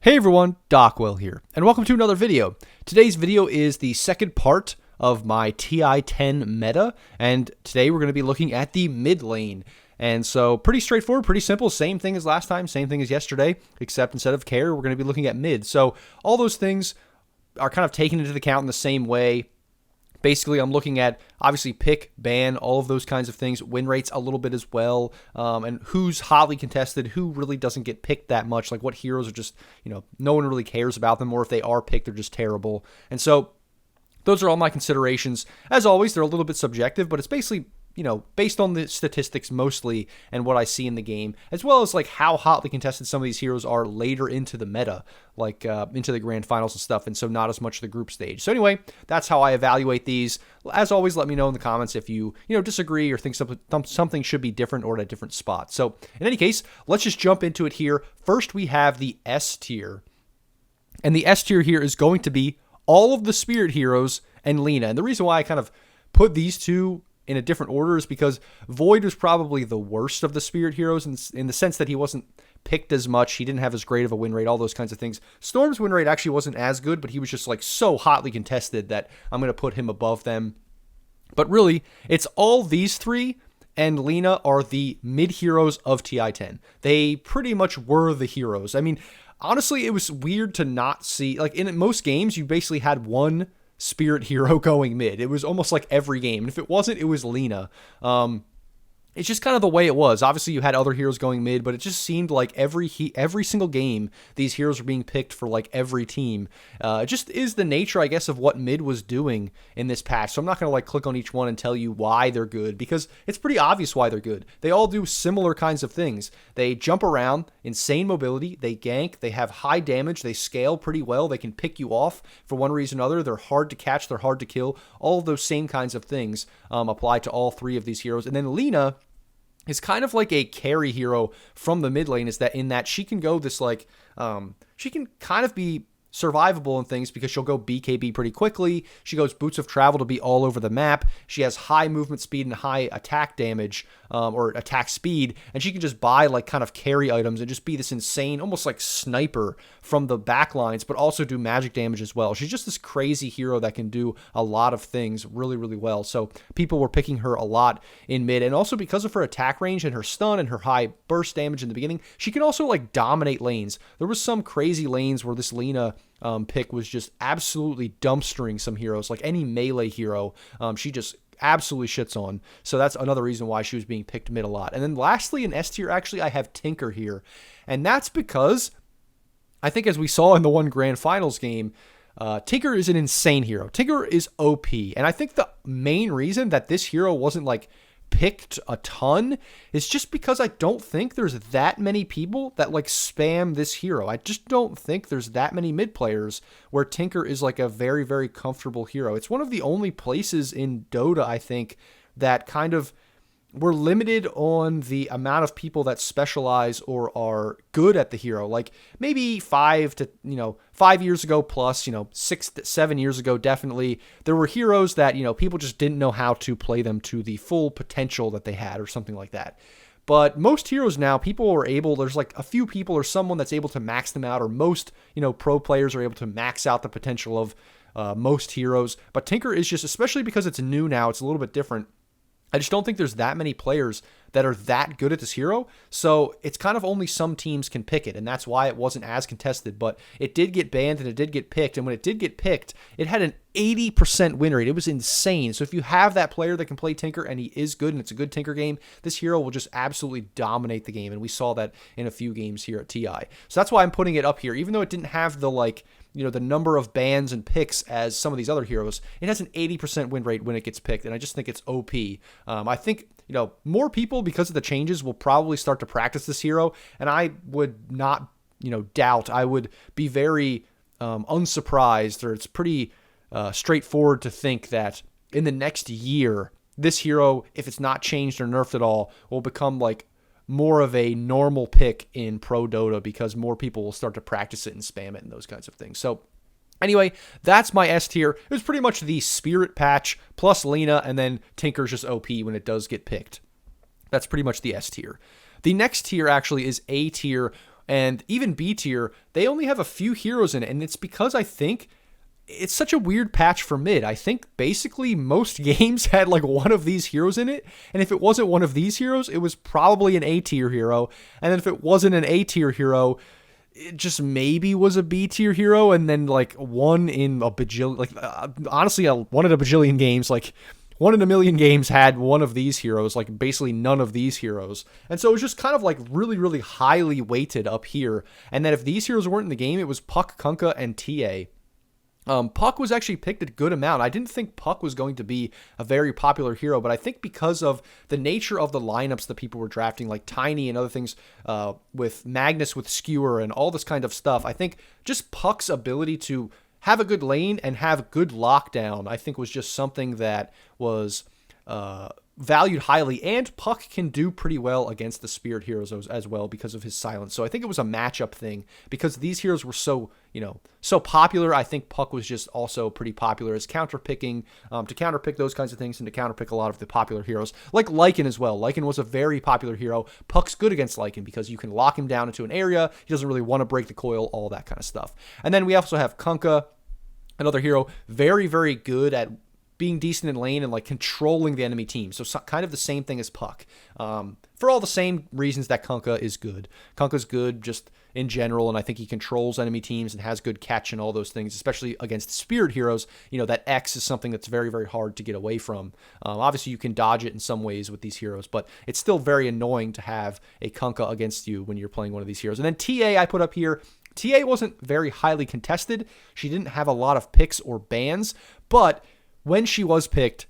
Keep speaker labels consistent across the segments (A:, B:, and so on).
A: Hey everyone, Dockwell here, and welcome to another video. Today's video is the second part of my TI-10 meta, and today we're going to be looking at the mid lane. And so pretty straightforward, pretty simple, same thing as last time, same thing as yesterday, except instead of carry, we're going to be looking at mid. So all those things are kind of taken into account in the same way. Basically, I'm looking at, obviously, pick, ban, all of those kinds of things, win rates a little bit as well, and who's hotly contested, who really doesn't get picked that much, like what heroes are just, no one really cares about them, or if they are picked, they're just terrible. And so those are all my considerations. As always, they're a little bit subjective, but it's basically, based on the statistics mostly and what I see in the game, as well as like how hotly contested some of these heroes are later into the meta, like into the grand finals and stuff, and so not as much the group stage. So anyway, that's how I evaluate these. As always, let me know in the comments if you disagree or think something should be different or at a different spot. So in any case, let's just jump into it here. First, we have the S tier, and the S tier here is going to be all of the Spirit heroes and Lina. And the reason why I kind of put these two in a different order is because Void was probably the worst of the Spirit heroes in the sense that he wasn't picked as much. He didn't have as great of a win rate, all those kinds of things. Storm's win rate actually wasn't as good, but he was just like so hotly contested that I'm going to put him above them. But really, it's all these three, and Lina are the mid heroes of TI-10. They pretty much were the heroes. I mean, honestly, it was weird to not see, like in most games, you basically had one Spirit hero going mid. It was almost like every game. And if it wasn't, it was Lina. It's just kind of the way it was. Obviously, you had other heroes going mid, but it just seemed like every single game, these heroes were being picked for like every team. It just is the nature, I guess, of what mid was doing in this patch. So I'm not going to like click on each one and tell you why they're good, because it's pretty obvious why they're good. They all do similar kinds of things. They jump around, insane mobility, they gank, they have high damage, they scale pretty well, they can pick you off for one reason or another. They're hard to catch, they're hard to kill. All of those same kinds of things apply to all three of these heroes. And then Lina is kind of like a carry hero from the mid lane, is that in that she can go this like, she can kind of be survivable in things because she'll go BKB pretty quickly. She goes Boots of Travel to be all over the map. She has high movement speed and high attack damage, or attack speed, and she can just buy like kind of carry items and just be this insane, almost like sniper from the back lines, but also do magic damage as well. She's just this crazy hero that can do a lot of things really, really well. So people were picking her a lot in mid, and also because of her attack range and her stun and her high burst damage in the beginning, she can also like dominate lanes. There was some crazy lanes where this Lina pick was just absolutely dumpstering some heroes, like any melee hero. She just absolutely shits on. So that's another reason why she was being picked mid a lot. And then lastly, in S tier, actually, I have Tinker here. And that's because I think, as we saw in the one grand finals game, Tinker is an insane hero. Tinker is OP. And I think the main reason that this hero wasn't like picked a ton is just because I don't think there's that many people that like spam this hero. I just don't think there's that many mid players where Tinker is like a very, very comfortable hero. It's one of the only places in Dota, I think, that kind of we're limited on the amount of people that specialize or are good at the hero. Like maybe 5 years ago plus, 6 to 7 years ago, definitely there were heroes that, people just didn't know how to play them to the full potential that they had or something like that. But most heroes now, people are able, there's like a few people or someone that's able to max them out, or most, pro players are able to max out the potential of most heroes. But Tinker is just, especially because it's new now, it's a little bit different. I just don't think there's that many players that are that good at this hero, so it's kind of only some teams can pick it, and that's why it wasn't as contested, but it did get banned and it did get picked, and when it did get picked, it had an 80% win rate. It was insane. So if you have that player that can play Tinker and he is good and it's a good Tinker game, this hero will just absolutely dominate the game, and we saw that in a few games here at TI. So that's why I'm putting it up here, even though it didn't have the the number of bans and picks as some of these other heroes. It has an 80% win rate when it gets picked, and I just think it's OP. I think, more people, because of the changes, will probably start to practice this hero, and I would not, doubt. I would be very unsurprised, or it's pretty straightforward to think that in the next year, this hero, if it's not changed or nerfed at all, will become like more of a normal pick in Pro Dota, because more people will start to practice it and spam it and those kinds of things. So anyway, that's my S tier. It was pretty much the Spirit patch plus Lina, and then Tinker's just OP when it does get picked. That's pretty much the S tier. The next tier actually is A tier, And even B tier, they only have a few heroes in it, and it's because I think it's such a weird patch for mid. I think basically most games had like one of these heroes in it, and if it wasn't one of these heroes, it was probably an A tier hero, and then if it wasn't an A tier hero, it just maybe was a B tier hero, and then like one in a bajillion, like honestly, one in a bajillion games, like one in a million games had one of these heroes, like basically none of these heroes. And so it was just kind of like really, really highly weighted up here. And then if these heroes weren't in the game, it was Puck, Kunkka, and TA. Puck was actually picked a good amount. I didn't think Puck was going to be a very popular hero, but I think because of the nature of the lineups that people were drafting, like Tiny and other things, with Magnus, with Skewer, and all this kind of stuff, I think just Puck's ability to have a good lane and have good lockdown, I think was just something that was valued highly, and Puck can do pretty well against the Spirit heroes as well because of his silence. So I think it was a matchup thing because these heroes were so, so popular. I think Puck was just also pretty popular as counterpicking, to counterpick those kinds of things and to counterpick a lot of the popular heroes, like Lycan as well. Lycan was a very popular hero. Puck's good against Lycan because you can lock him down into an area. He doesn't really want to break the coil, all that kind of stuff. And then we also have Kunkka, another hero, very, very good at being decent in lane and like controlling the enemy team. So kind of the same thing as Puck. For all the same reasons that Kunkka is good. Kunkka's good just in general, and I think he controls enemy teams and has good catch and all those things, especially against Spirit heroes. That X is something that's very, very hard to get away from. Obviously, you can dodge it in some ways with these heroes, but it's still very annoying to have a Kunkka against you when you're playing one of these heroes. And then TA I put up here. TA wasn't very highly contested. She didn't have a lot of picks or bans, but when she was picked,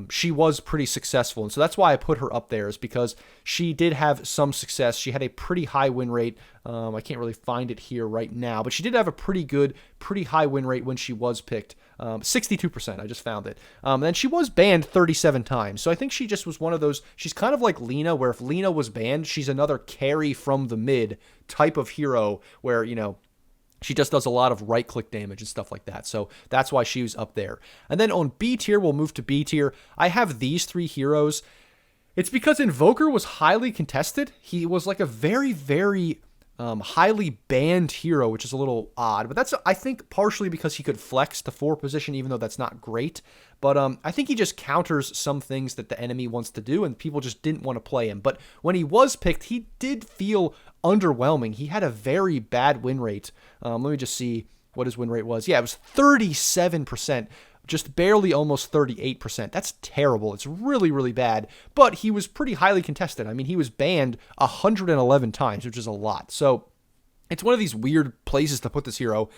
A: she was pretty successful. And so that's why I put her up there, is because she did have some success. She had a pretty high win rate. I can't really find it here right now, but she did have a pretty high win rate when she was picked. 62%, I just found it. And then she was banned 37 times. So I think she just was one of those, she's kind of like Lina, where if Lina was banned, she's another carry from the mid type of hero where, she just does a lot of right-click damage and stuff like that. So that's why she was up there. And then on B tier, we'll move to B tier. I have these three heroes. It's because Invoker was highly contested. He was like a very, very highly banned hero, which is a little odd. But that's, I think, partially because he could flex to 4 position, even though that's not great. But I think he just counters some things that the enemy wants to do, and people just didn't want to play him. But when he was picked, he did feel underwhelming. He had a very bad win rate. Let me just see what his win rate was. Yeah, it was 37%, just barely almost 38%. That's terrible. It's really, really bad. But he was pretty highly contested. I mean, he was banned 111 times, which is a lot. So it's one of these weird places to put this hero.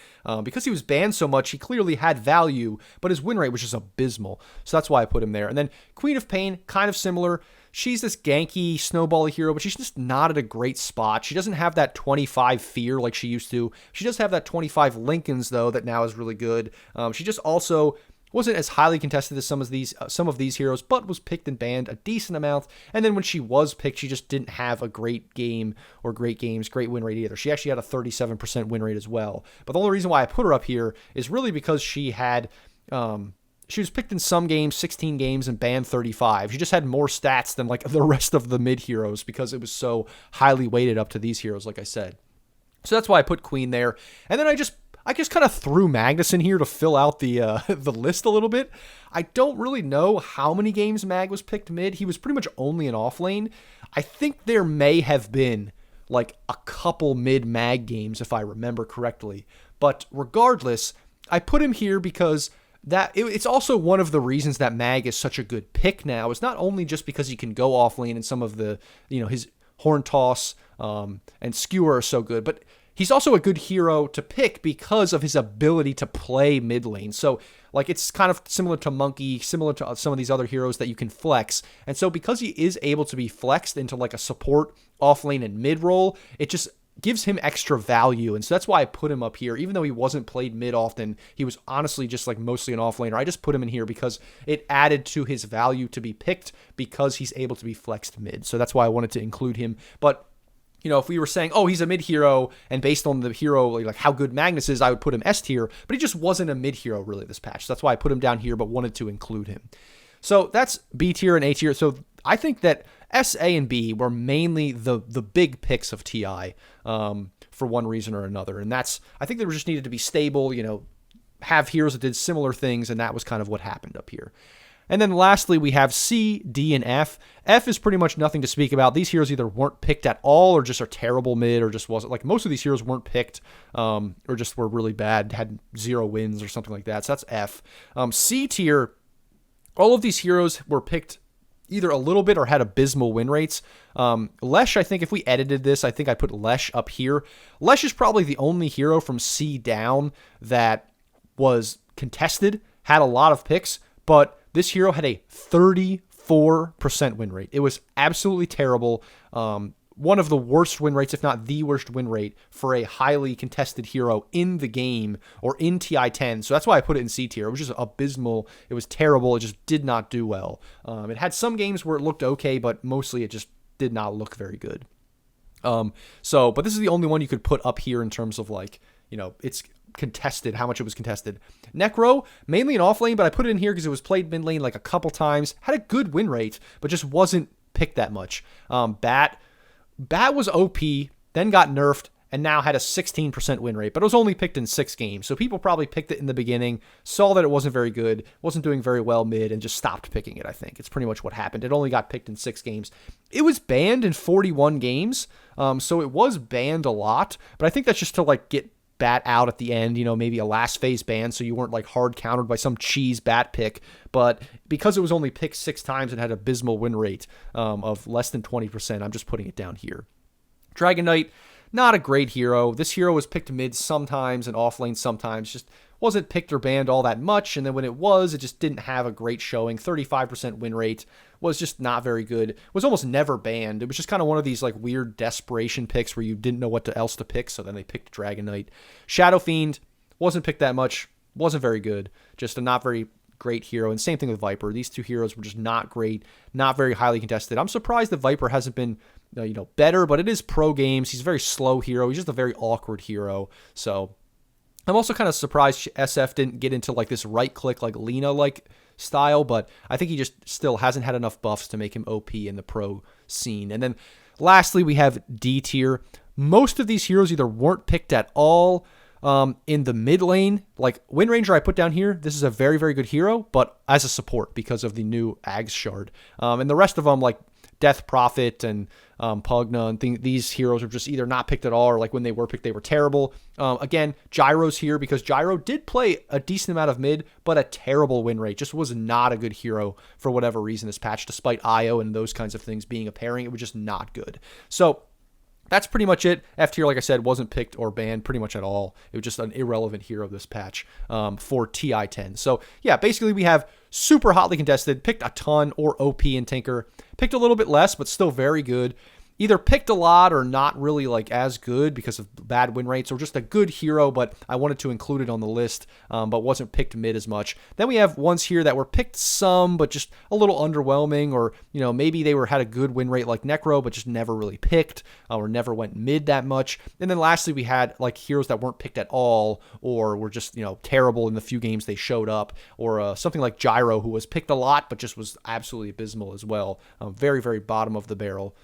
A: Because he was banned so much, he clearly had value, but his win rate was just abysmal. So that's why I put him there. And then Queen of Pain, kind of similar. She's this ganky, snowball hero, but she's just not at a great spot. She doesn't have that 25 fear like she used to. She does have that 25 Lincolns, though, that now is really good. She just also wasn't as highly contested as some of these heroes, but was picked and banned a decent amount. And then when she was picked, she just didn't have a great game or great win rate either. She actually had a 37% win rate as well. But the only reason why I put her up here is really because she had... she was picked in some games, 16 games, and banned 35. She just had more stats than like the rest of the mid heroes because it was so highly weighted up to these heroes, like I said. So that's why I put Queen there. And then I just kind of threw Magnus in here to fill out the the list a little bit. I don't really know how many games Mag was picked mid. He was pretty much only an off lane. I think there may have been like a couple mid Mag games if I remember correctly. But regardless, I put him here because it's also one of the reasons that Mag is such a good pick now. It's not only just because he can go off lane and some of the, his Horn Toss and Skewer are so good, but he's also a good hero to pick because of his ability to play mid lane. So, like, it's kind of similar to Monkey, similar to some of these other heroes that you can flex. And so because he is able to be flexed into like a support, off lane, and mid role, it just gives him extra value. And so that's why I put him up here. Even though he wasn't played mid often, he was honestly just like mostly an offlaner. I just put him in here because it added to his value to be picked because he's able to be flexed mid. So that's why I wanted to include him. But if we were saying, oh, he's a mid hero, and based on the hero, like how good Magnus is, I would put him S tier, but he just wasn't a mid hero really this patch. So that's why I put him down here, but wanted to include him. So that's B tier and A tier. So I think that S, A, and B were mainly the big picks of TI for one reason or another. And that's, I think they just needed to be stable, you know, have heroes that did similar things, and that was kind of what happened up here. And then lastly, we have C, D, and F. F is pretty much nothing to speak about. These heroes either weren't picked at all or just are terrible mid or just wasn't. Like, most of these heroes weren't picked or just were really bad, had 0 wins or something like that. So that's F. C tier, all of these heroes were picked either a little bit or had abysmal win rates. Lesh, I think if we edited this, I think I put Lesh up here. Lesh is probably the only hero from C down that was contested, had a lot of picks, but this hero had a 34% win rate. It was absolutely terrible. One of the worst win rates, if not the worst win rate, for a highly contested hero in the game or in TI-10. So that's why I put it in C tier. It was just abysmal. It was terrible. It just did not do well. It had some games where it looked okay, but mostly it just did not look very good. But this is the only one you could put up here in terms of, like, you know, it's contested, how much it was contested. Necro, mainly in off lane, but I put it in here because it was played mid lane like a couple times. Had a good win rate, but just wasn't picked that much. Bat was OP, then got nerfed, and now had a 16% win rate, but it was only picked in 6 games. So people probably picked it in the beginning, saw that it wasn't very good, wasn't doing very well mid, and just stopped picking it, I think. It's pretty much what happened. It only got picked in 6 games. It was banned in 41 games, so it was banned a lot, but I think that's just to, like, get Bat out at the end, you know, maybe a last phase ban, so you weren't like hard countered by some cheese Bat pick. But because it was only picked 6 times and had an abysmal win rate of less than 20%, I'm just putting it down here. Dragon Knight, not a great hero. This hero was picked mid sometimes and off lane sometimes, just wasn't picked or banned all that much. And then when it was, it just didn't have a great showing. 35% win rate was just not very good. It was almost never banned. It was just kind of one of these like weird desperation picks where you didn't know what else to pick, so then they picked Dragon Knight. Shadow Fiend wasn't picked that much, wasn't very good, just a not very great hero. And same thing with Viper. These two heroes were just not great, not very highly contested. I'm surprised that Viper hasn't been better, but it is pro games. He's a very slow hero. He's just a very awkward hero. So I'm also kind of surprised SF didn't get into like this right click, like Lena like style, but I think he just still hasn't had enough buffs to make him OP in the pro scene. And then lastly, we have D tier. Most of these heroes either weren't picked at all in the mid lane. Like Wind Ranger I put down here, this is a very, very good hero, but as a support because of the new Ags shard. And the rest of them, like Death Prophet and Pugna and these heroes were just either not picked at all, or like when they were picked, they were terrible. Again, Gyro's here because Gyro did play a decent amount of mid, but a terrible win rate. Just was not a good hero for whatever reason this patch, despite IO and those kinds of things being a pairing. It was just not good. So that's pretty much it. F tier, like I said, wasn't picked or banned pretty much at all. It was just an irrelevant hero this patch for TI-10. So yeah, basically we have super hotly contested, picked a ton, or OP and Tinker. Picked a little bit less, but still very good. Either picked a lot or not really like as good because of bad win rates, or just a good hero, but I wanted to include it on the list, but wasn't picked mid as much. Then we have ones here that were picked some, but just a little underwhelming, or maybe they had a good win rate like Necro, but just never really picked, or never went mid that much. And then lastly, we had like heroes that weren't picked at all, or were just terrible in the few games they showed up, or something like Gyro, who was picked a lot, but just was absolutely abysmal as well. Very, very bottom of the barrel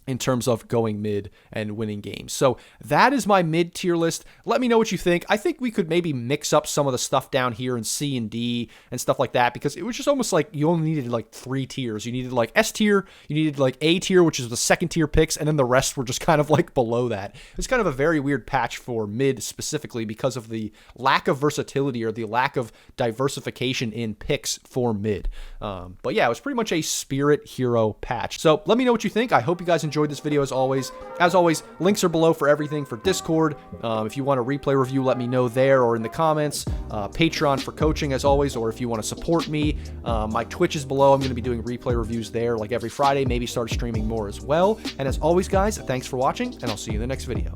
A: in terms of going mid and winning games. So that is my mid tier list. Let me know what you think. I think we could maybe mix up some of the stuff down here in C and D and stuff like that, because it was just almost like you only needed like 3 tiers. You needed like S tier, you needed like A tier, which is the second tier picks, and then the rest were just kind of like below that. It's kind of a very weird patch for mid specifically because of the lack of versatility or the lack of diversification in picks for mid. But yeah, it was pretty much a spirit hero patch. So let me know what you think. I hope you guys enjoyed this video as always. As always, links are below for everything for Discord. If you want a replay review, let me know there or in the comments. Patreon for coaching as always, or if you want to support me, my Twitch is below. I'm going to be doing replay reviews there like every Friday, maybe start streaming more as well. And as always, guys, thanks for watching, and I'll see you in the next video.